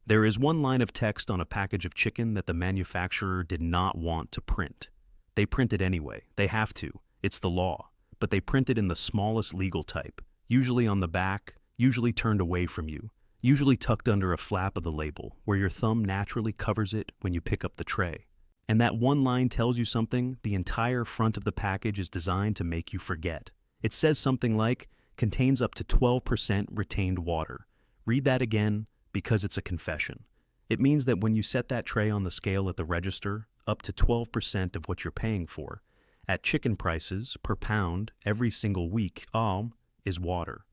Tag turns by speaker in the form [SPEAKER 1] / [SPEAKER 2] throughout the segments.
[SPEAKER 1] There is one line of text on a package of chicken that the manufacturer did not want to print. They print it anyway. They have to. It's the law. But they print it in the smallest legal type, usually on the back, usually turned away from you, usually tucked under a flap of the label, where your thumb naturally covers it when you pick up the tray. And that one line tells you something. The entire front of the package is designed to make you forget. It says something like, contains up to 12% retained water. Read that again, because it's a confession. It means that when you set that tray on the scale at the register, up to 12% of what you're paying for, at chicken prices, per pound, every single week, is water.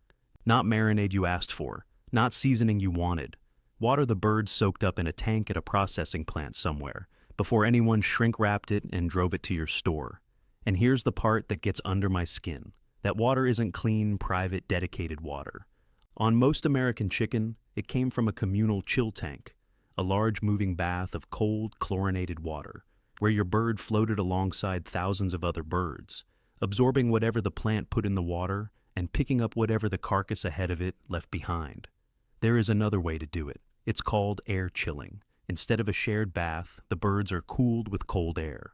[SPEAKER 1] Not marinade you asked for, not seasoning you wanted. Water the bird soaked up in a tank at a processing plant somewhere, before anyone shrink-wrapped it and drove it to your store. And here's the part that gets under my skin. That water isn't clean, private, dedicated water. On most American chicken, it came from a communal chill tank, a large moving bath of cold, chlorinated water, where your bird floated alongside thousands of other birds, absorbing whatever the plant put in the water and picking up whatever the carcass ahead of it left behind. There is another way to do it. It's called air chilling. Instead of a shared bath, the birds are cooled with cold air.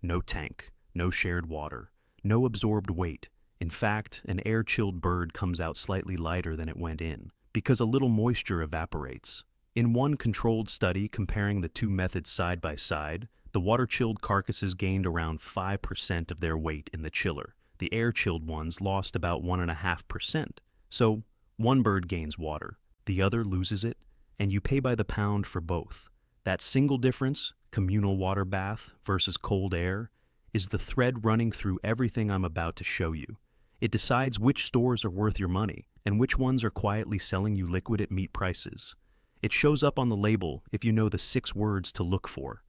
[SPEAKER 1] No tank, no shared water, no absorbed weight. In fact, an air-chilled bird comes out slightly lighter than it went in, because a little moisture evaporates. In one controlled study comparing the two methods side by side, the water-chilled carcasses gained around 5% of their weight in the chiller. The air-chilled ones lost about 1.5%. So, one bird gains water, the other loses it, and you pay by the pound for both. That single difference, communal water bath versus cold air, is the thread running through everything I'm about to show you. It decides which stores are worth your money and which ones are quietly selling you liquid at meat prices. It shows up on the label if you know the 6 words to look for.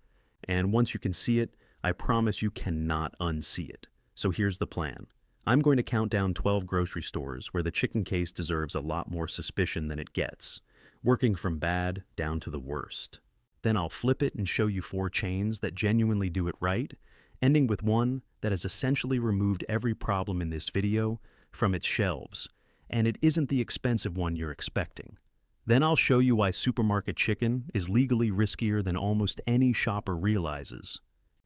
[SPEAKER 1] And once you can see it, I promise you cannot unsee it. So here's the plan. I'm going to count down 12 grocery stores where the chicken case deserves a lot more suspicion than it gets, working from bad down to the worst. Then I'll flip it and show you 4 chains that genuinely do it right, ending with one that has essentially removed every problem in this video from its shelves, and it isn't the expensive one you're expecting. Then I'll show you why supermarket chicken is legally riskier than almost any shopper realizes.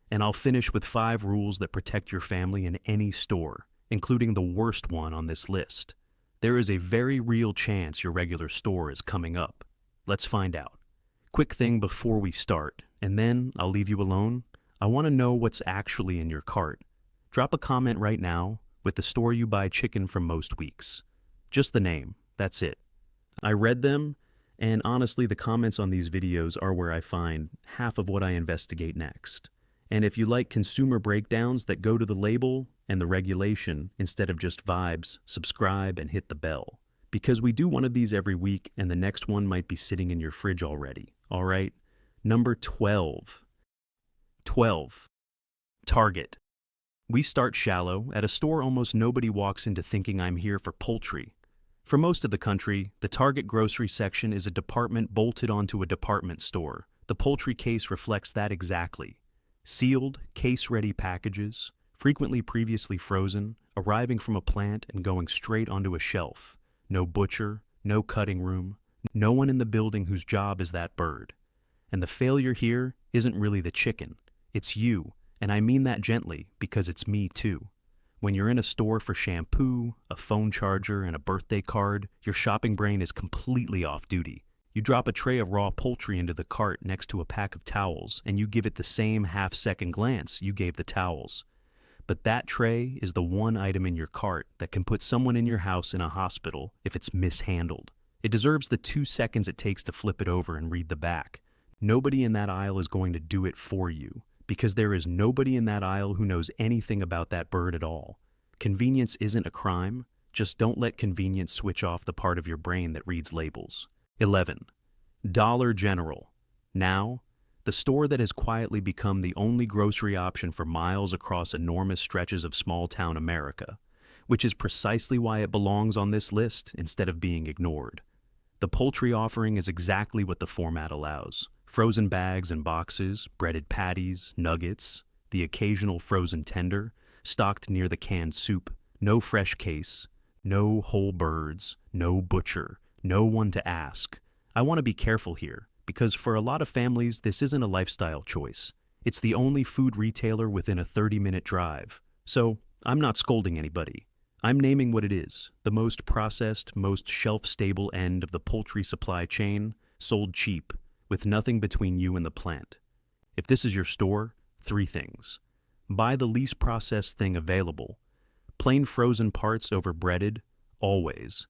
[SPEAKER 1] And I'll finish with 5 rules that protect your family in any store, including the worst one on this list. There is a very real chance your regular store is coming up. Let's find out. Quick thing before we start, and then I'll leave you alone. I want to know what's actually in your cart. Drop a comment right now with the store you buy chicken from most weeks. Just the name, that's it. I read them, and honestly the comments on these videos are where I find half of what I investigate next. And if you like consumer breakdowns that go to the label and the regulation instead of just vibes, subscribe and hit the bell. Because we do one of these every week and the next one might be sitting in your fridge already. All right? Number 12. 12. Target. We start shallow. At a store almost nobody walks into thinking I'm here for poultry. For most of the country, the Target grocery section is a department bolted onto a department store. The poultry case reflects that exactly. Sealed, case-ready packages, frequently previously frozen, arriving from a plant and going straight onto a shelf. No butcher, no cutting room, no one in the building whose job is that bird. And the failure here isn't really the chicken. It's you, and I mean that gently because it's me too. When you're in a store for shampoo, a phone charger, and a birthday card, your shopping brain is completely off duty. You drop a tray of raw poultry into the cart next to a pack of towels, and you give it the same half-second glance you gave the towels. But that tray is the one item in your cart that can put someone in your house in a hospital if it's mishandled. It deserves the 2 seconds it takes to flip it over and read the back. Nobody in that aisle is going to do it for you, because there is nobody in that aisle who knows anything about that bird at all. Convenience isn't a crime, just don't let convenience switch off the part of your brain that reads labels. 11. Dollar General. Now, the store that has quietly become the only grocery option for miles across enormous stretches of small-town America, which is precisely why it belongs on this list instead of being ignored. The poultry offering is exactly what the format allows. Frozen bags and boxes, breaded patties, nuggets, the occasional frozen tender, stocked near the canned soup, no fresh case, no whole birds, no butcher, no one to ask. I want to be careful here, because for a lot of families, this isn't a lifestyle choice. It's the only food retailer within a 30-minute drive. So, I'm not scolding anybody. I'm naming what it is: the most processed, most shelf-stable end of the poultry supply chain, sold cheap, with nothing between you and the plant. If this is your store, 3 things. Buy the least processed thing available. Plain frozen parts over breaded, always.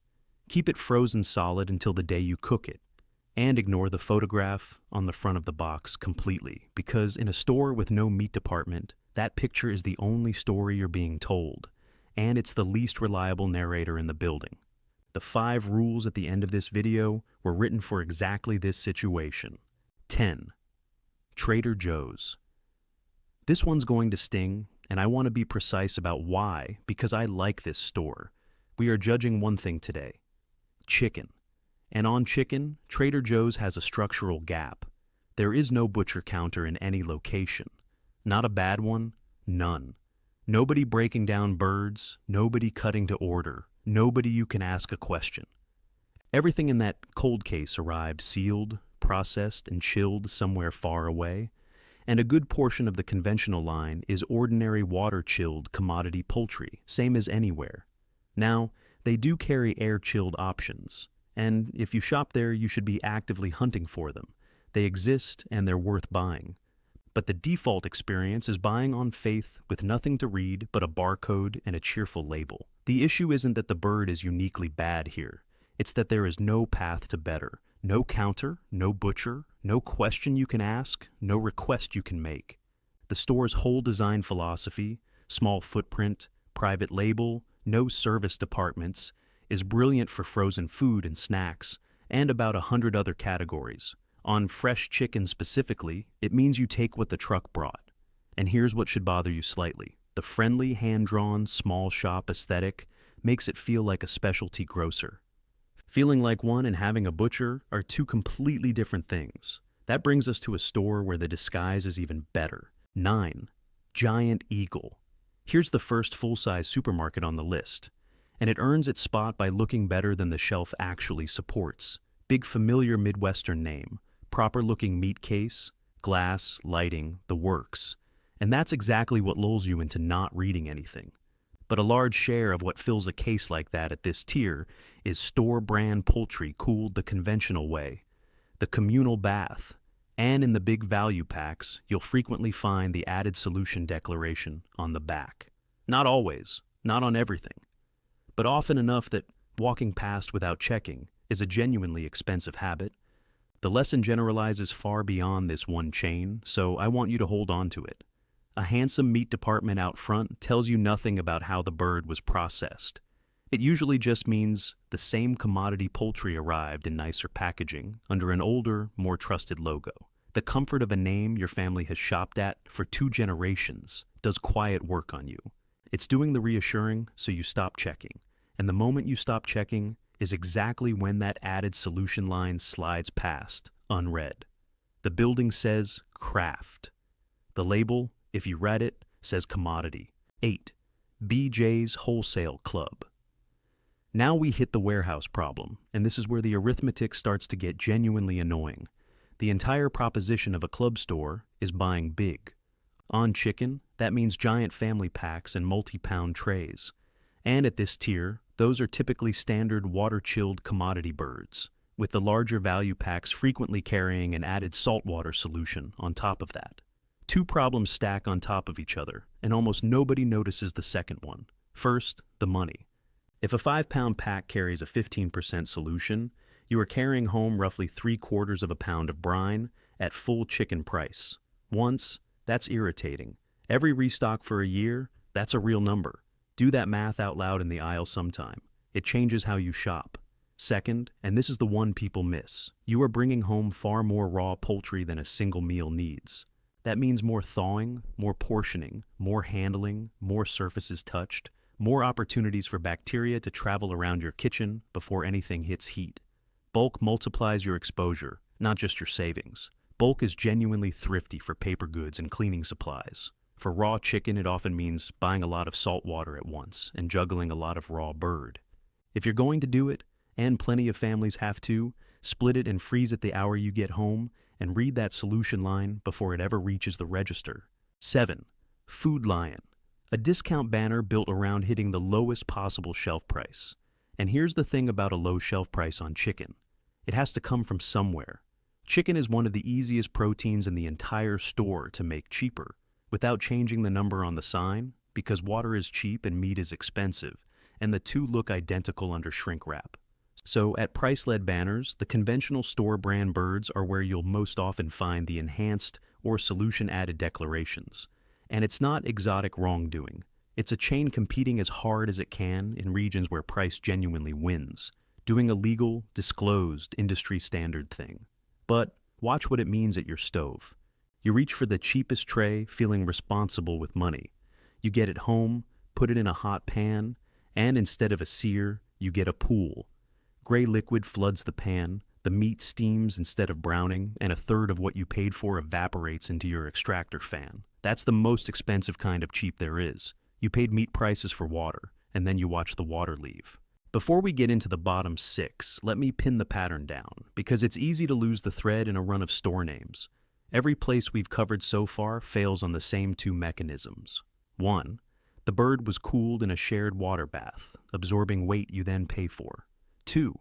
[SPEAKER 1] Keep it frozen solid until the day you cook it. And ignore the photograph on the front of the box completely, because in a store with no meat department, that picture is the only story you're being told, and it's the least reliable narrator in the building. The 5 rules at the end of this video were written for exactly this situation. 10. Trader Joe's. This one's going to sting, and I want to be precise about why, because I like this store. We are judging one thing today: chicken. And on chicken, Trader Joe's has a structural gap. There is no butcher counter in any location. Not a bad one, none. Nobody breaking down birds, nobody cutting to order, nobody you can ask a question. Everything in that cold case arrived sealed, processed, and chilled somewhere far away, and a good portion of the conventional line is ordinary water-chilled commodity poultry, same as anywhere. Now, they do carry air-chilled options, and if you shop there, you should be actively hunting for them. They exist, and they're worth buying. But the default experience is buying on faith with nothing to read but a barcode and a cheerful label. The issue isn't that the bird is uniquely bad here. It's that there is no path to better. No counter, no butcher, no question you can ask, no request you can make. The store's whole design philosophy, small footprint, private label, no service departments, is brilliant for frozen food and snacks, and about 100 other categories. On fresh chicken specifically, it means you take what the truck brought. And here's what should bother you slightly: the friendly, hand-drawn, small shop aesthetic makes it feel like a specialty grocer. Feeling like one and having a butcher are 2 completely different things. That brings us to a store where the disguise is even better. 9. Giant Eagle. Here's the first full-size supermarket on the list, and it earns its spot by looking better than the shelf actually supports. Big familiar Midwestern name, proper-looking meat case, glass, lighting, the works. And that's exactly what lulls you into not reading anything. But a large share of what fills a case like that at this tier is store-brand poultry cooled the conventional way, the communal bath, and in the big value packs, you'll frequently find the added solution declaration on the back. Not always, not on everything, but often enough that walking past without checking is a genuinely expensive habit. The lesson generalizes far beyond this one chain, so I want you to hold on to it. A handsome meat department out front tells you nothing about how the bird was processed. It usually just means the same commodity poultry arrived in nicer packaging under an older, more trusted logo. The comfort of a name your family has shopped at for 2 generations does quiet work on you. It's doing the reassuring so you stop checking. And the moment you stop checking is exactly when that added solution line slides past, unread. The building says craft. The label, if you read it, says commodity. 8. BJ's Wholesale Club. Now we hit the warehouse problem, and this is where the arithmetic starts to get genuinely annoying. The entire proposition of a club store is buying big. On chicken, that means giant family packs and multi-pound trays. And at this tier, those are typically standard water-chilled commodity birds, with the larger value packs frequently carrying an added saltwater solution on top of that. 2 problems stack on top of each other, and almost nobody notices the second one. First, the money. If a 5-pound pack carries a 15% solution, you are carrying home roughly 3/4 of a pound of brine at full chicken price. Once, that's irritating. Every restock for a year, that's a real number. Do that math out loud in the aisle sometime. It changes how you shop. Second, and this is the one people miss, you are bringing home far more raw poultry than a single meal needs. That means more thawing, more portioning, more handling, more surfaces touched, more opportunities for bacteria to travel around your kitchen before anything hits heat. Bulk multiplies your exposure, not just your savings. Bulk is genuinely thrifty for paper goods and cleaning supplies. For raw chicken, it often means buying a lot of salt water at once and juggling a lot of raw bird. If you're going to do it, and plenty of families have to, split it and freeze it the hour you get home, and read that solution line before it ever reaches the register. 7. Food Lion, a discount banner built around hitting the lowest possible shelf price. And here's the thing about a low shelf price on chicken. It has to come from somewhere. Chicken is one of the easiest proteins in the entire store to make cheaper, without changing the number on the sign, because water is cheap and meat is expensive, and the two look identical under shrink wrap. So at price-led banners, the conventional store brand birds are where you'll most often find the enhanced or solution-added declarations. And it's not exotic wrongdoing. It's a chain competing as hard as it can in regions where price genuinely wins, doing a legal, disclosed, industry-standard thing. But watch what it means at your stove. You reach for the cheapest tray, feeling responsible with money. You get it home, put it in a hot pan, and instead of a sear, you get a pool. Gray liquid floods the pan, the meat steams instead of browning, and a third of what you paid for evaporates into your extractor fan. That's the most expensive kind of cheap there is. You paid meat prices for water, and then you watch the water leave. Before we get into the bottom 6, let me pin the pattern down, because it's easy to lose the thread in a run of store names. Every place we've covered so far fails on the same two mechanisms. 1. The bird was cooled in a shared water bath, absorbing weight you then pay for. 2.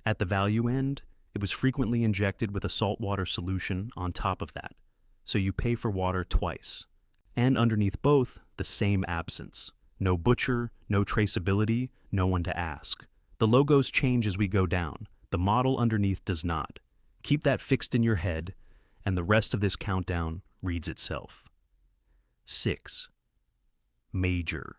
[SPEAKER 1] At the value end, it was frequently injected with a saltwater solution on top of that, so you pay for water twice. And underneath both, the same absence. No butcher, no traceability, no one to ask. The logos change as we go down. The model underneath does not. Keep that fixed in your head, and the rest of this countdown reads itself. 6. Meijer.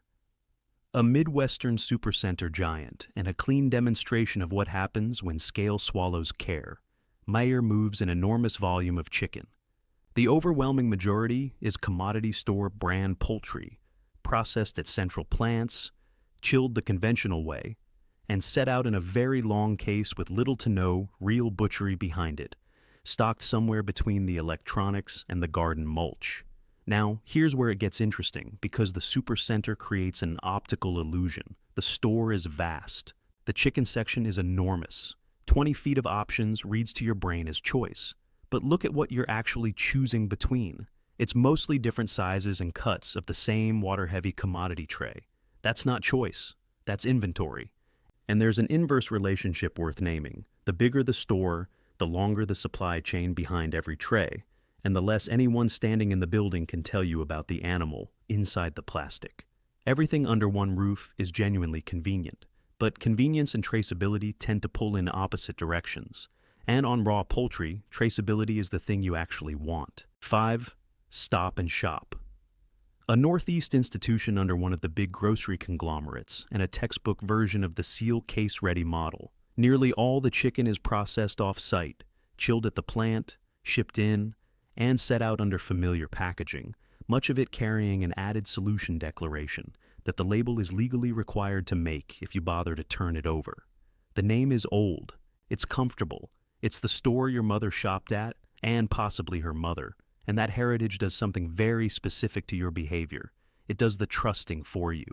[SPEAKER 1] A Midwestern supercenter giant and a clean demonstration of what happens when scale swallows care. Meijer moves an enormous volume of chicken. The overwhelming majority is commodity store brand poultry, processed at central plants, chilled the conventional way, and set out in a very long case with little to no real butchery behind it, stocked somewhere between the electronics and the garden mulch. Now, here's where it gets interesting, because the supercenter creates an optical illusion. The store is vast. The chicken section is enormous. 20 feet of options reads to your brain as choice. But look at what you're actually choosing between. It's mostly different sizes and cuts of the same water-heavy commodity tray. That's not choice. That's inventory. And there's an inverse relationship worth naming. The bigger the store, the longer the supply chain behind every tray, and the less anyone standing in the building can tell you about the animal inside the plastic. Everything under one roof is genuinely convenient, but convenience and traceability tend to pull in opposite directions. And on raw poultry, traceability is the thing you actually want. 5. Stop and Shop. A Northeast institution under one of the big grocery conglomerates and a textbook version of the seal case-ready model. Nearly all the chicken is processed off-site, chilled at the plant, shipped in, and set out under familiar packaging, much of it carrying an added solution declaration that the label is legally required to make if you bother to turn it over. The name is old. It's comfortable. It's the store your mother shopped at, and possibly her mother, and that heritage does something very specific to your behavior. It does the trusting for you.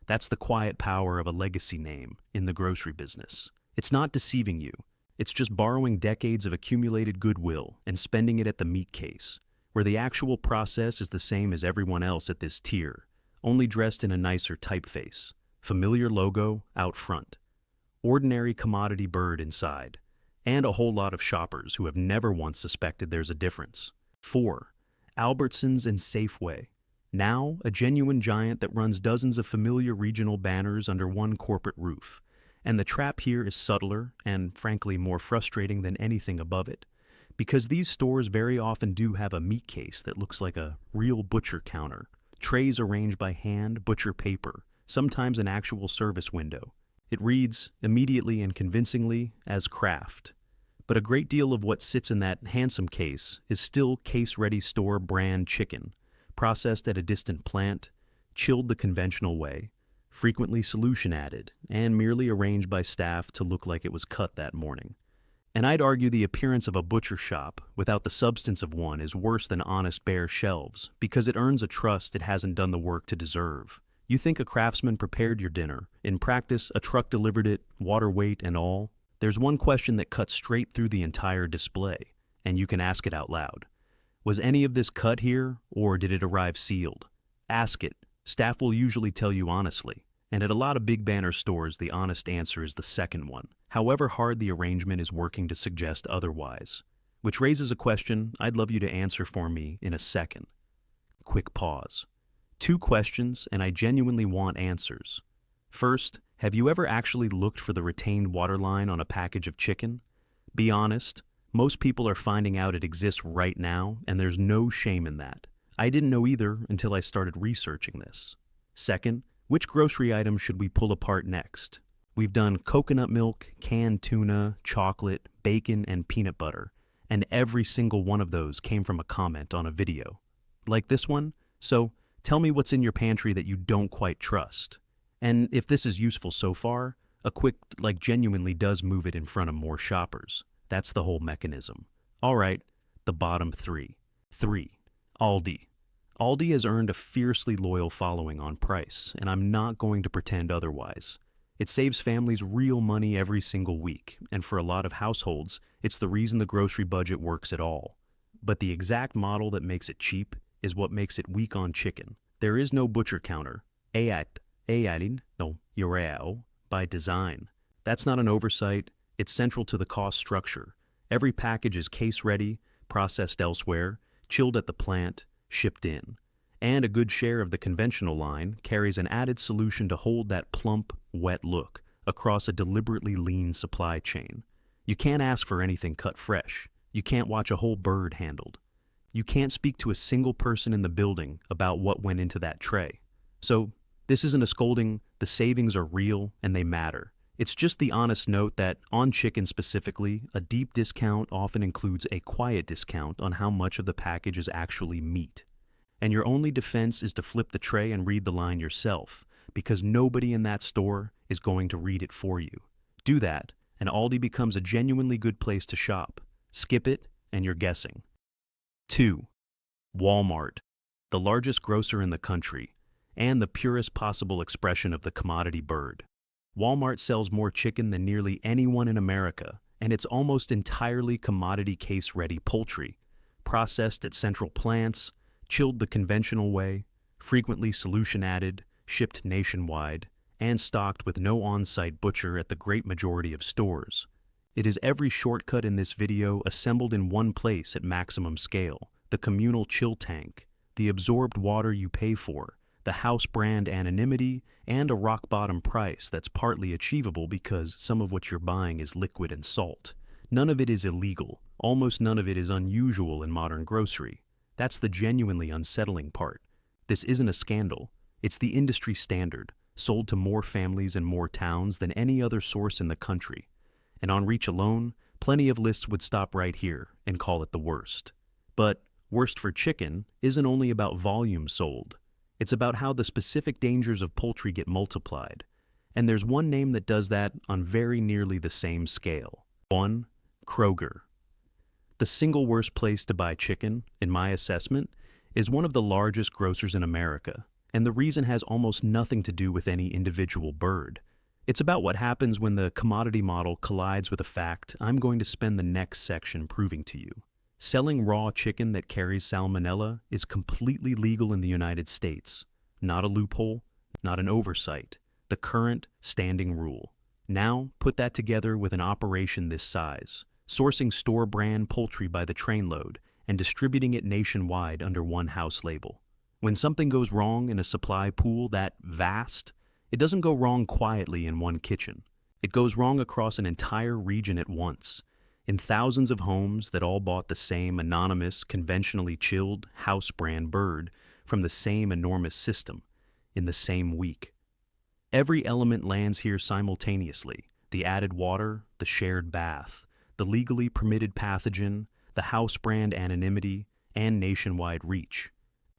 [SPEAKER 1] That's the quiet power of a legacy name in the grocery business. It's not deceiving you. It's just borrowing decades of accumulated goodwill and spending it at the meat case, where the actual process is the same as everyone else at this tier, only dressed in a nicer typeface. Familiar logo out front. Ordinary commodity bird inside. And a whole lot of shoppers who have never once suspected there's a difference. 4. Albertsons and Safeway. Now, a genuine giant that runs dozens of familiar regional banners under one corporate roof. And the trap here is subtler and, frankly, more frustrating than anything above it, because these stores very often do have a meat case that looks like a real butcher counter, trays arranged by hand, butcher paper, sometimes an actual service window. It reads, immediately and convincingly, as craft. But a great deal of what sits in that handsome case is still case-ready store brand chicken, processed at a distant plant, chilled the conventional way, frequently solution added, and merely arranged by staff to look like it was cut that morning. And I'd argue the appearance of a butcher shop without the substance of one is worse than honest bare shelves, because it earns a trust it hasn't done the work to deserve. You think a craftsman prepared your dinner. In practice, a truck delivered it, water weight and all. There's one question that cuts straight through the entire display, and you can ask it out loud. Was any of this cut here, or did it arrive sealed? Ask it. Staff will usually tell you honestly, and at a lot of big banner stores, the honest answer is the second one, however hard the arrangement is working to suggest otherwise. Which raises a question I'd love you to answer for me in a second. Quick pause. 2 questions, and I genuinely want answers. First, have you ever actually looked for the retained waterline on a package of chicken? Be honest, most people are finding out it exists right now, and there's no shame in that. I didn't know either until I started researching this. Second, which grocery items should we pull apart next? We've done coconut milk, canned tuna, chocolate, bacon, and peanut butter, and every single one of those came from a comment on a video. Like this one? So, tell me what's in your pantry that you don't quite trust. And if this is useful so far, a quick, genuinely does move it in front of more shoppers. That's the whole mechanism. All right, the bottom 3. 3. Aldi. Aldi has earned a fiercely loyal following on price, and I'm not going to pretend otherwise. It saves families real money every single week, and for a lot of households, it's the reason the grocery budget works at all. But the exact model that makes it cheap is what makes it weak on chicken. There is no butcher counter, by design. That's not an oversight, it's central to the cost structure. Every package is case-ready, processed elsewhere, chilled at the plant, shipped in. And a good share of the conventional line carries an added solution to hold that plump, wet look across a deliberately lean supply chain. You can't ask for anything cut fresh. You can't watch a whole bird handled. You can't speak to a single person in the building about what went into that tray. So, this isn't a scolding, the savings are real and they matter. It's just the honest note that, on chicken specifically, a deep discount often includes a quiet discount on how much of the package is actually meat. And your only defense is to flip the tray and read the line yourself, because nobody in that store is going to read it for you. Do that, and Aldi becomes a genuinely good place to shop. Skip it, and you're guessing. 2. Walmart, the largest grocer in the country, and the purest possible expression of the commodity bird. Walmart sells more chicken than nearly anyone in America, and it's almost entirely commodity case-ready poultry, processed at central plants, chilled the conventional way, frequently solution added, shipped nationwide, and stocked with no on-site butcher at the great majority of stores. It is every shortcut in this video assembled in one place at maximum scale: the communal chill tank, the absorbed water you pay for, the house brand anonymity, and a rock-bottom price that's partly achievable because some of what you're buying is liquid and salt. None of it is illegal. Almost none of it is unusual in modern grocery. That's the genuinely unsettling part. This isn't a scandal. It's the industry standard, sold to more families and more towns than any other source in the country. And on reach alone, plenty of lists would stop right here and call it the worst. But worst for chicken isn't only about volume sold. It's about how the specific dangers of poultry get multiplied. And there's one name that does that on very nearly the same scale. 1. Kroger. The single worst place to buy chicken, in my assessment, is one of the largest grocers in America, and the reason has almost nothing to do with any individual bird. It's about what happens when the commodity model collides with a fact I'm going to spend the next section proving to you. Selling raw chicken that carries Salmonella is completely legal in the United States. Not a loophole, not an oversight. The current standing rule. Now, put that together with an operation this size, sourcing store-brand poultry by the trainload and distributing it nationwide under one house label. When something goes wrong in a supply pool that vast, it doesn't go wrong quietly in one kitchen. It goes wrong across an entire region at once, in thousands of homes that all bought the same anonymous, conventionally chilled, house-brand bird from the same enormous system, in the same week. Every element lands here simultaneously: the added water, the shared bath, the legally permitted pathogen, the house brand anonymity, and nationwide reach.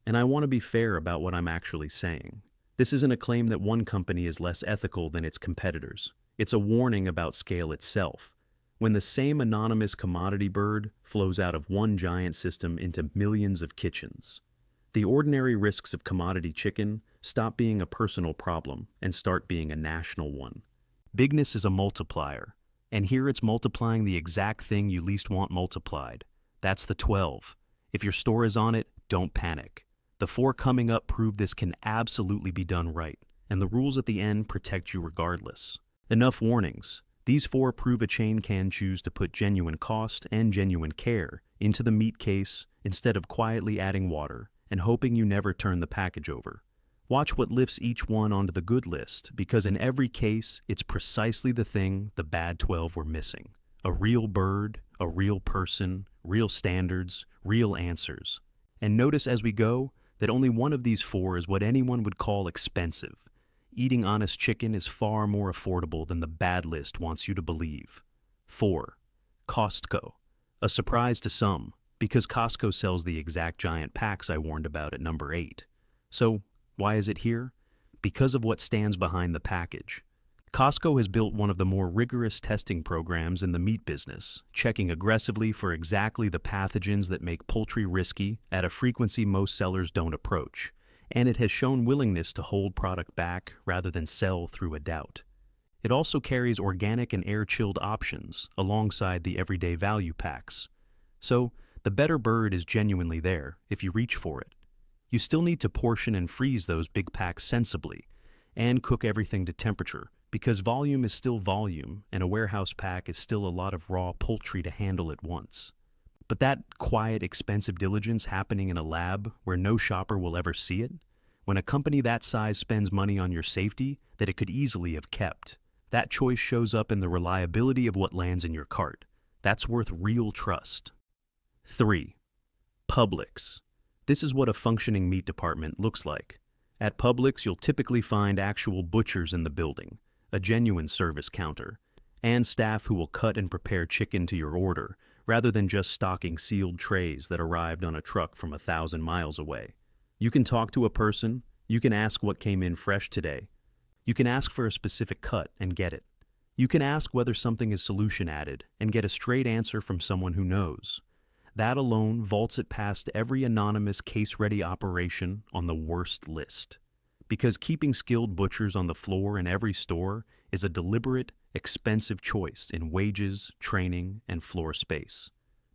[SPEAKER 1] And I want to be fair about what I'm actually saying. This isn't a claim that one company is less ethical than its competitors. It's a warning about scale itself. When the same anonymous commodity bird flows out of one giant system into millions of kitchens, the ordinary risks of commodity chicken stop being a personal problem and start being a national one. Bigness is a multiplier, And here it's multiplying the exact thing you least want multiplied. That's the 12. If your store is on it, don't panic. The 4 coming up prove this can absolutely be done right, and the rules at the end protect you regardless. Enough warnings. These 4 prove a chain can choose to put genuine cost and genuine care into the meat case instead of quietly adding water and hoping you never turn the package over. Watch what lifts each one onto the good list, because in every case, it's precisely the thing the bad 12 were missing. A real bird, a real person, real standards, real answers. And notice as we go that only one of these 4 is what anyone would call expensive. Eating honest chicken is far more affordable than the bad list wants you to believe. 4. Costco. A surprise to some, because Costco sells the exact giant packs I warned about at number 8. So, why is it here? Because of what stands behind the package. Costco has built one of the more rigorous testing programs in the meat business, checking aggressively for exactly the pathogens that make poultry risky at a frequency most sellers don't approach, and it has shown willingness to hold product back rather than sell through a doubt. It also carries organic and air-chilled options alongside the everyday value packs. So, the better bird is genuinely there if you reach for it. You still need to portion and freeze those big packs sensibly, and cook everything to temperature, because volume is still volume, and a warehouse pack is still a lot of raw poultry to handle at once. But that quiet, expensive diligence happening in a lab where no shopper will ever see it, when a company that size spends money on your safety that it could easily have kept, that choice shows up in the reliability of what lands in your cart. That's worth real trust. 3. Publix. This is what a functioning meat department looks like. At Publix, you'll typically find actual butchers in the building, a genuine service counter, and staff who will cut and prepare chicken to your order, rather than just stocking sealed trays that arrived on a truck from 1,000 miles away. You can talk to a person, you can ask what came in fresh today. You can ask for a specific cut and get it. You can ask whether something is solution added and get a straight answer from someone who knows. That alone vaults it past every anonymous case-ready operation on the worst list. Because keeping skilled butchers on the floor in every store is a deliberate, expensive choice in wages, training, and floor space.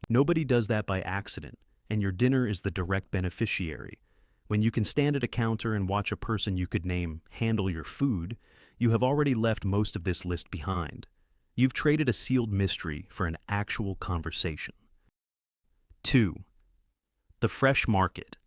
[SPEAKER 1] Nobody does that by accident, and your dinner is the direct beneficiary. When you can stand at a counter and watch a person you could name handle your food, you have already left most of this list behind. You've traded a sealed mystery for an actual conversation. 2. The fresh market.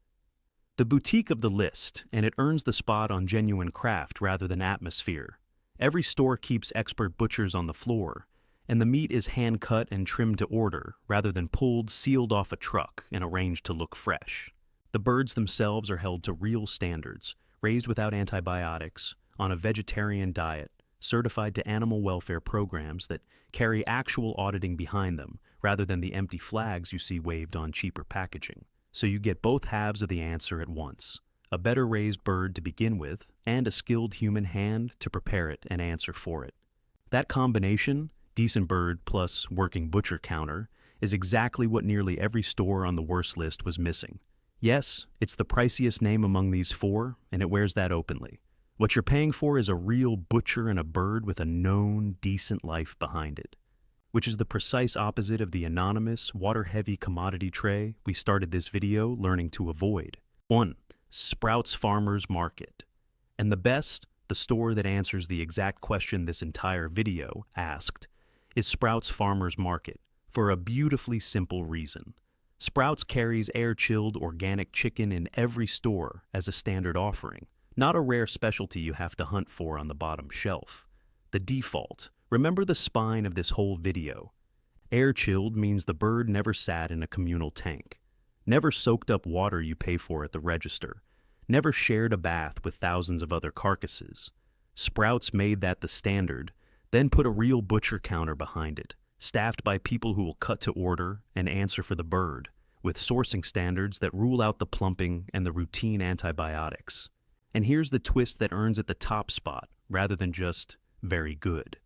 [SPEAKER 1] The boutique of the list, and it earns the spot on genuine craft rather than atmosphere. Every store keeps expert butchers on the floor, and the meat is hand-cut and trimmed to order rather than pulled, sealed off a truck and arranged to look fresh. The birds themselves are held to real standards, raised without antibiotics, on a vegetarian diet, certified to animal welfare programs that carry actual auditing behind them, rather than the empty flags you see waved on cheaper packaging. So you get both halves of the answer at once. A better raised bird to begin with, and a skilled human hand to prepare it and answer for it. That combination, decent bird plus working butcher counter, is exactly what nearly every store on the worst list was missing. Yes, it's the priciest name among these 4, and it wears that openly. What you're paying for is a real butcher and a bird with a known, decent life behind it, which is the precise opposite of the anonymous, water-heavy commodity tray we started this video learning to avoid. 1. Sprouts Farmers Market. And the best, the store that answers the exact question this entire video asked, is Sprouts Farmers Market, for a beautifully simple reason. Sprouts carries air-chilled organic chicken in every store as a standard offering, not a rare specialty you have to hunt for on the bottom shelf. The default. Remember the spine of this whole video. Air-chilled means the bird never sat in a communal tank, never soaked up water you pay for at the register, never shared a bath with thousands of other carcasses. Sprouts made that the standard, then put a real butcher counter behind it, staffed by people who will cut to order and answer for the bird, with sourcing standards that rule out the plumping and the routine antibiotics. And here's the twist that earns it the top spot, rather than just very good.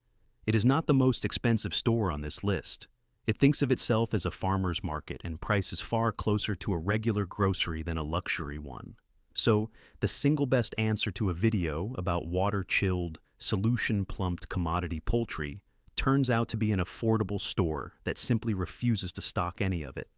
[SPEAKER 1] It is not the most expensive store on this list. It thinks of itself as a farmer's market and prices far closer to a regular grocery than a luxury one. So, the single best answer to a video about water-chilled, solution-plumped commodity poultry turns out to be an affordable store that simply refuses to stock any of it.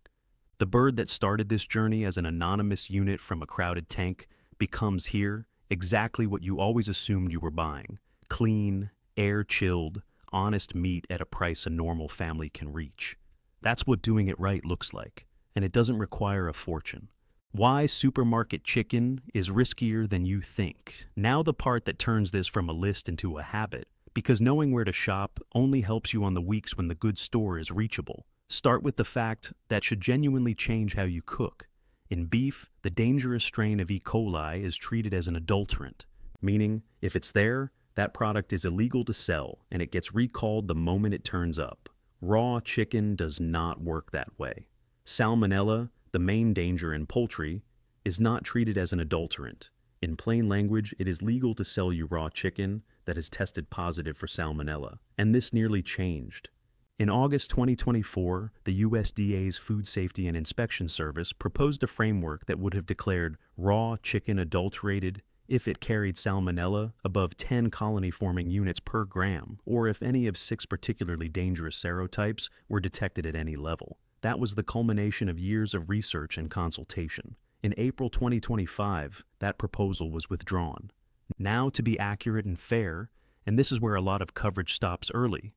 [SPEAKER 1] The bird that started this journey as an anonymous unit from a crowded tank becomes here exactly what you always assumed you were buying: clean, air-chilled, honest meat at a price a normal family can reach. That's what doing it right looks like, and it doesn't require a fortune. Why supermarket chicken is riskier than you think. Now the part that turns this from a list into a habit, because knowing where to shop only helps you on the weeks when the good store is reachable. Start with the fact that should genuinely change how you cook. In beef, the dangerous strain of E. coli is treated as an adulterant, meaning if it's there, that product is illegal to sell and it gets recalled the moment it turns up. Raw chicken does not work that way. Salmonella, the main danger in poultry, is not treated as an adulterant. In plain language, it is legal to sell you raw chicken that has tested positive for salmonella, and this nearly changed. In August 2024, the USDA's Food Safety and Inspection Service proposed a framework that would have declared raw chicken adulterated if it carried salmonella above 10 colony-forming units per gram, or if any of 6 particularly dangerous serotypes were detected at any level. That was the culmination of years of research and consultation. In April 2025, that proposal was withdrawn. Now, to be accurate and fair, and this is where a lot of coverage stops early,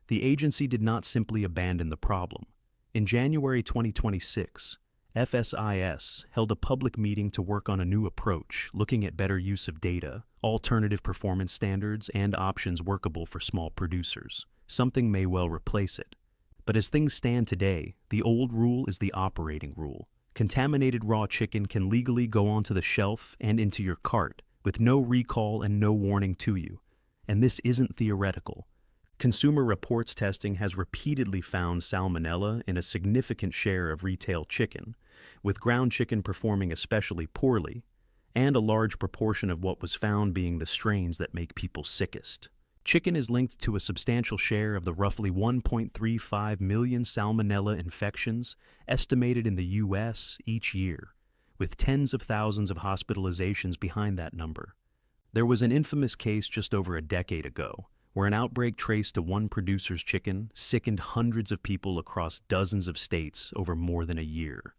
[SPEAKER 1] the agency did not simply abandon the problem. In January 2026, FSIS held a public meeting to work on a new approach, looking at better use of data, alternative performance standards, and options workable for small producers. Something may well replace it. But as things stand today, the old rule is the operating rule. Contaminated raw chicken can legally go onto the shelf and into your cart, with no recall and no warning to you. And this isn't theoretical. Consumer reports testing has repeatedly found salmonella in a significant share of retail chicken, with ground chicken performing especially poorly, and a large proportion of what was found being the strains that make people sickest. Chicken is linked to a substantial share of the roughly 1.35 million salmonella infections estimated in the U.S. each year, with tens of thousands of hospitalizations behind that number. There was an infamous case just over a decade ago, where an outbreak traced to one producer's chicken sickened hundreds of people across dozens of states over more than a year.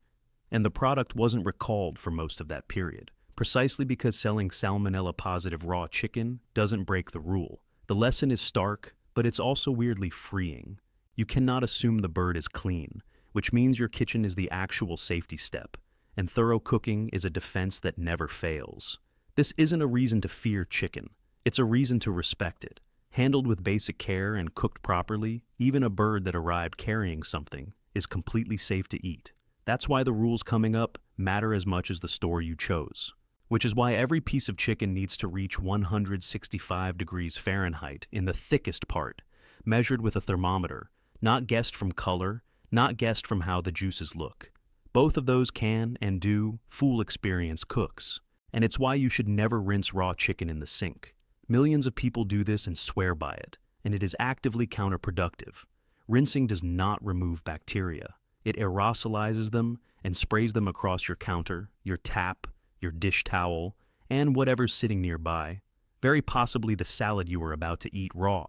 [SPEAKER 1] And the product wasn't recalled for most of that period, precisely because selling salmonella-positive raw chicken doesn't break the rule. The lesson is stark, but it's also weirdly freeing. You cannot assume the bird is clean, which means your kitchen is the actual safety step, and thorough cooking is a defense that never fails. This isn't a reason to fear chicken, it's a reason to respect it. Handled with basic care and cooked properly, even a bird that arrived carrying something is completely safe to eat. That's why the rules coming up matter as much as the store you chose. Which is why every piece of chicken needs to reach 165 degrees Fahrenheit in the thickest part, measured with a thermometer, not guessed from color, not guessed from how the juices look. Both of those can and do fool experienced cooks, and it's why you should never rinse raw chicken in the sink. Millions of people do this and swear by it, and it is actively counterproductive. Rinsing does not remove bacteria. It aerosolizes them and sprays them across your counter, your tap, your dish towel, and whatever's sitting nearby, very possibly the salad you were about to eat raw.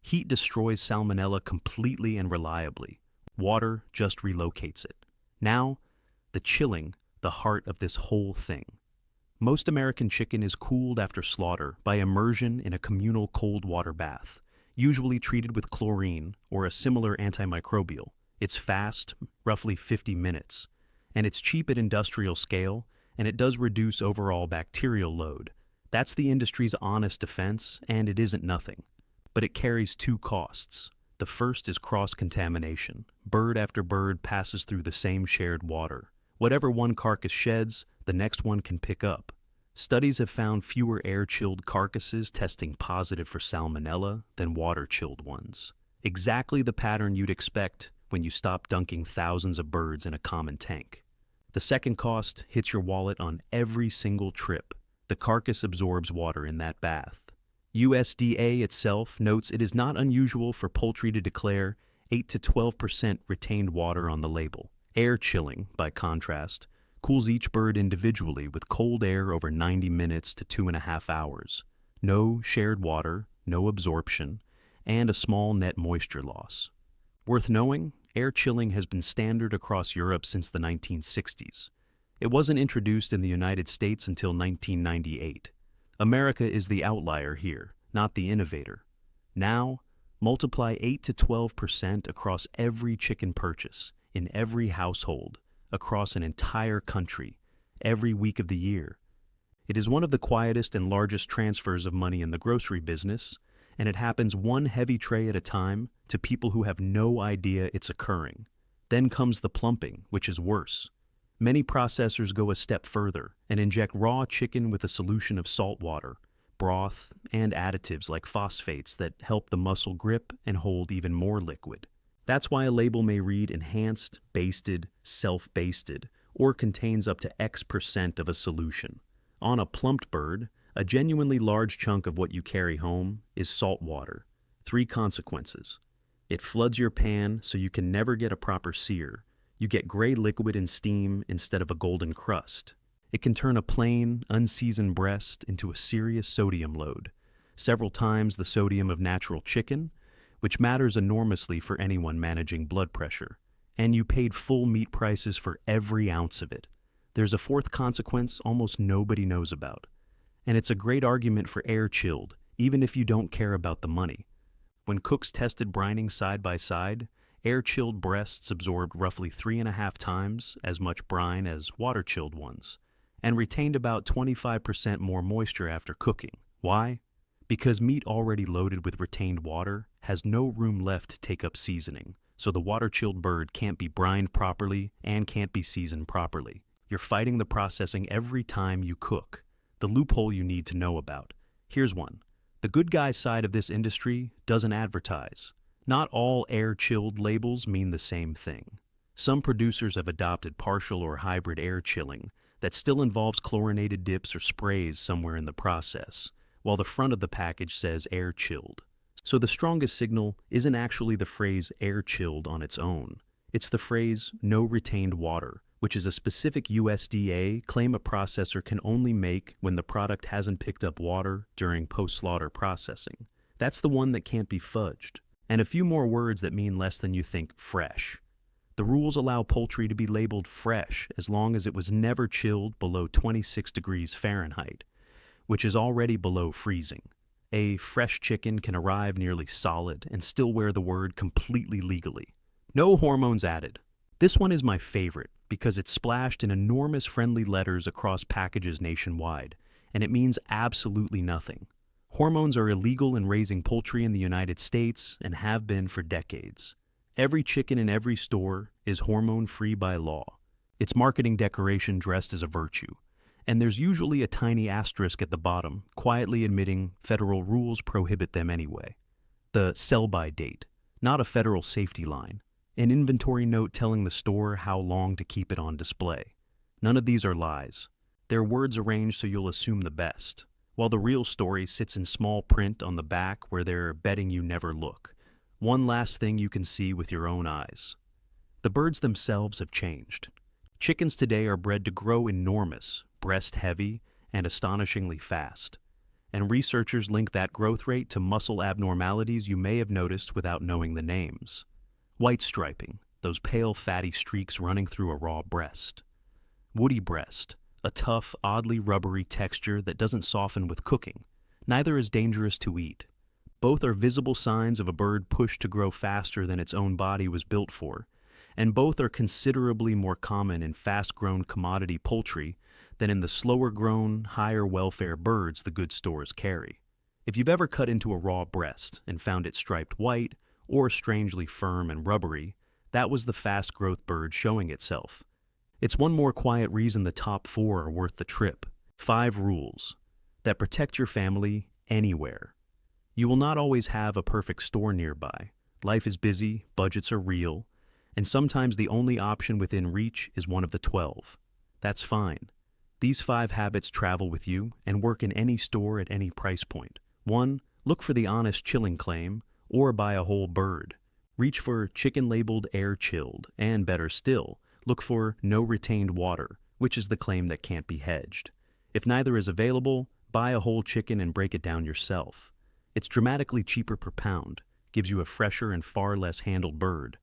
[SPEAKER 1] Heat destroys salmonella completely and reliably. Water just relocates it. Now, the chilling, the heart of this whole thing. Most American chicken is cooled after slaughter by immersion in a communal cold water bath, usually treated with chlorine or a similar antimicrobial. It's fast, roughly 50 minutes, and it's cheap at industrial scale, and it does reduce overall bacterial load. That's the industry's honest defense, and it isn't nothing. But it carries two costs. The first is cross-contamination. Bird after bird passes through the same shared water. Whatever one carcass sheds, the next one can pick up. Studies have found fewer air-chilled carcasses testing positive for salmonella than water-chilled ones. Exactly the pattern you'd expect when you stop dunking thousands of birds in a common tank. The second cost hits your wallet on every single trip. The carcass absorbs water in that bath. USDA itself notes it is not unusual for poultry to declare 8 to 12% retained water on the label. Air chilling, by contrast, cools each bird individually with cold air over 90 minutes to 2.5 hours. No shared water, no absorption, and a small net moisture loss. Worth knowing, air chilling has been standard across Europe since the 1960s. It wasn't introduced in the United States until 1998. America is the outlier here, not the innovator. Now, multiply 8 to 12% across every chicken purchase, in every household, across an entire country, every week of the year. It is one of the quietest and largest transfers of money in the grocery business, and it happens one heavy tray at a time to people who have no idea it's occurring. Then comes the plumping, which is worse. Many processors go a step further and inject raw chicken with a solution of salt water, broth, and additives like phosphates that help the muscle grip and hold even more liquid. That's why a label may read enhanced, basted, self-basted, or contains up to X% of a solution. On a plumped bird, a genuinely large chunk of what you carry home is salt water. 3 consequences. It floods your pan so you can never get a proper sear. You get gray liquid and steam instead of a golden crust. It can turn a plain, unseasoned breast into a serious sodium load, several times the sodium of natural chicken, which matters enormously for anyone managing blood pressure. And you paid full meat prices for every ounce of it. There's a 4th consequence almost nobody knows about. And it's a great argument for air-chilled, even if you don't care about the money. When cooks tested brining side by side, air-chilled breasts absorbed roughly 3.5 times as much brine as water-chilled ones, and retained about 25% more moisture after cooking. Why? Because meat already loaded with retained water has no room left to take up seasoning, so the water-chilled bird can't be brined properly and can't be seasoned properly. You're fighting the processing every time you cook. The loophole you need to know about. Here's one. The good guy side of this industry doesn't advertise. Not all air-chilled labels mean the same thing. Some producers have adopted partial or hybrid air chilling that still involves chlorinated dips or sprays somewhere in the process, while the front of the package says air-chilled. So the strongest signal isn't actually the phrase air-chilled on its own. It's the phrase no retained water, which is a specific USDA claim a processor can only make when the product hasn't picked up water during post-slaughter processing. That's the one that can't be fudged. And a few more words that mean less than you think: fresh. The rules allow poultry to be labeled fresh as long as it was never chilled below 26 degrees Fahrenheit, which is already below freezing. A fresh chicken can arrive nearly solid and still wear the word completely legally. No hormones added. This one is my favorite because it's splashed in enormous friendly letters across packages nationwide, and it means absolutely nothing. Hormones are illegal in raising poultry in the United States and have been for decades. Every chicken in every store is hormone-free by law. It's marketing decoration dressed as a virtue, and there's usually a tiny asterisk at the bottom, quietly admitting federal rules prohibit them anyway. The sell-by date, not a federal safety line. An inventory note telling the store how long to keep it on display. None of these are lies. They're words arranged so you'll assume the best, while the real story sits in small print on the back where they're betting you never look. One last thing you can see with your own eyes. The birds themselves have changed. Chickens today are bred to grow enormous, breast-heavy, and astonishingly fast. And researchers link that growth rate to muscle abnormalities you may have noticed without knowing the names. White striping, those pale fatty streaks running through a raw breast. Woody breast, a tough, oddly rubbery texture that doesn't soften with cooking. Neither is dangerous to eat. Both are visible signs of a bird pushed to grow faster than its own body was built for, and both are considerably more common in fast-grown commodity poultry than in the slower-grown, higher welfare birds the good stores carry. If you've ever cut into a raw breast and found it striped white, or strangely firm and rubbery, that was the fast-growth bird showing itself. It's one more quiet reason the top 4 are worth the trip. 5 rules that protect your family anywhere. You will not always have a perfect store nearby. Life is busy, budgets are real, and sometimes the only option within reach is one of the 12. That's fine. These 5 habits travel with you and work in any store at any price point. 1. Look for the honest chilling claim, or buy a whole bird. Reach for chicken labeled air-chilled, and better still, look for no retained water, which is the claim that can't be hedged. If neither is available, buy a whole chicken and break it down yourself. It's dramatically cheaper per pound. gives you a fresher and far less handled bird,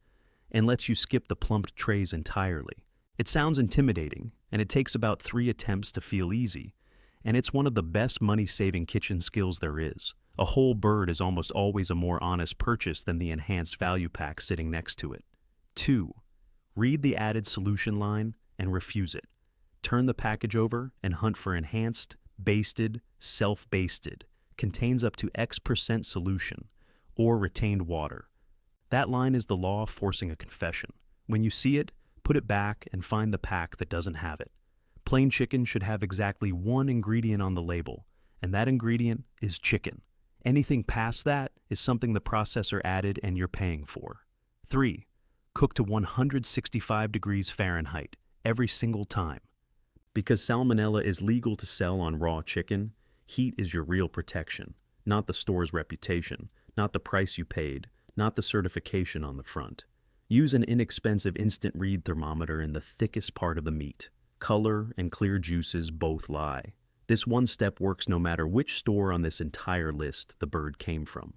[SPEAKER 1] and lets you skip the plumped trays entirely. It sounds intimidating, and it takes about 3 attempts to feel easy, and it's one of the best money-saving kitchen skills there is. A whole bird is almost always a more honest purchase than the enhanced value pack sitting next to it. 2. Read the added solution line and refuse it. Turn the package over and hunt for enhanced, basted, self-basted, contains up to X% solution, or retained water. That line is the law forcing a confession. When you see it, put it back and find the pack that doesn't have it. Plain chicken should have exactly one ingredient on the label, and that ingredient is chicken. Anything past that is something the processor added and you're paying for. 3. Cook to 165 degrees Fahrenheit every single time. Because Salmonella is legal to sell on raw chicken, heat is your real protection, not the store's reputation, not the price you paid, not the certification on the front. Use an inexpensive instant read thermometer in the thickest part of the meat. Color and clear juices both lie. This one step works no matter which store on this entire list the bird came from.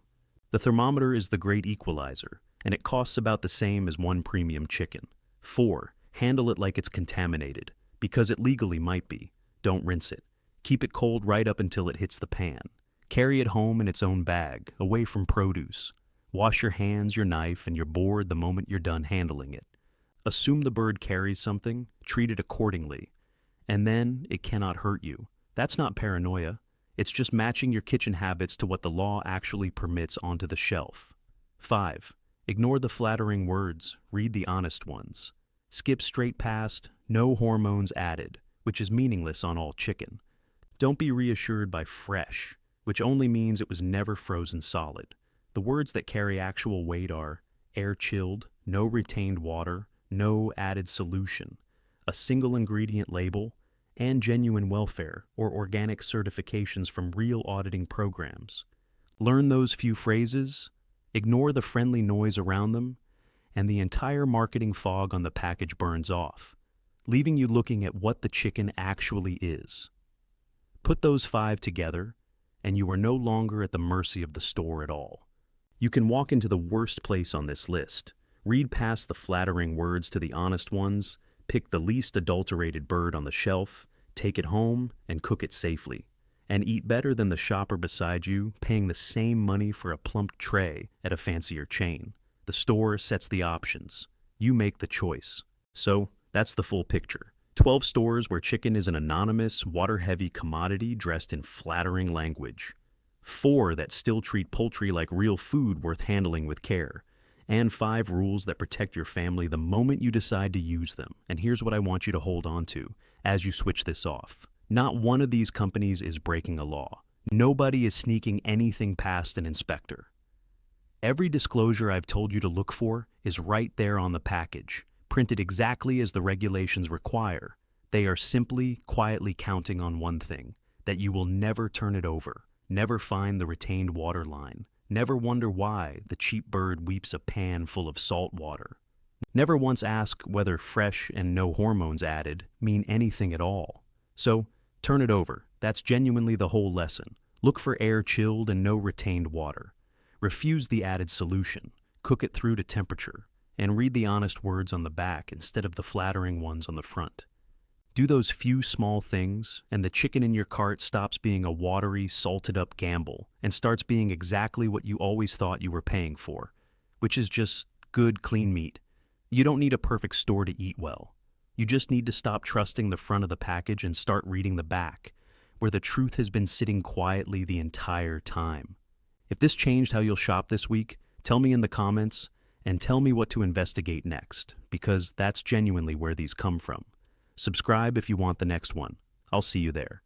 [SPEAKER 1] The thermometer is the great equalizer, and it costs about the same as one premium chicken. 4. Handle it like it's contaminated, because it legally might be. Don't rinse it. Keep it cold right up until it hits the pan. Carry it home in its own bag, away from produce. Wash your hands, your knife, and your board the moment you're done handling it. Assume the bird carries something, treat it accordingly, and then it cannot hurt you. That's not paranoia. It's just matching your kitchen habits to what the law actually permits onto the shelf. 5. Ignore the flattering words, read the honest ones. Skip straight past, no hormones added, which is meaningless on all chicken. Don't be reassured by fresh, which only means it was never frozen solid. The words that carry actual weight are air-chilled, no retained water, no added solution, a single ingredient label, and genuine welfare or organic certifications from real auditing programs. Learn those few phrases, ignore the friendly noise around them, and the entire marketing fog on the package burns off, leaving you looking at what the chicken actually is. Put those 5 together, and you are no longer at the mercy of the store at all. You can walk into the worst place on this list, read past the flattering words to the honest ones, pick the least adulterated bird on the shelf, take it home, and cook it safely, and eat better than the shopper beside you paying the same money for a plump tray at a fancier chain. The store sets the options. You make the choice. So, that's the full picture. 12 stores where chicken is an anonymous, water-heavy commodity dressed in flattering language. 4 that still treat poultry like real food worth handling with care. And 5 rules that protect your family the moment you decide to use them. And here's what I want you to hold on to as you switch this off. Not one of these companies is breaking a law. Nobody is sneaking anything past an inspector. Every disclosure I've told you to look for is right there on the package, printed exactly as the regulations require. They are simply, quietly counting on one thing, that you will never turn it over, never find the retained water line, never wonder why the cheap bird weeps a pan full of salt water, never once ask whether fresh and no hormones added mean anything at all. So, turn it over. That's genuinely the whole lesson. Look for air-chilled and no retained water. Refuse the added solution, cook it through to temperature, and read the honest words on the back instead of the flattering ones on the front. Do those few small things, and the chicken in your cart stops being a watery, salted-up gamble and starts being exactly what you always thought you were paying for, which is just good, clean meat. You don't need a perfect store to eat well. You just need to stop trusting the front of the package and start reading the back, where the truth has been sitting quietly the entire time. If this changed how you'll shop this week, tell me in the comments, and tell me what to investigate next, because that's genuinely where these come from. Subscribe if you want the next one. I'll see you there.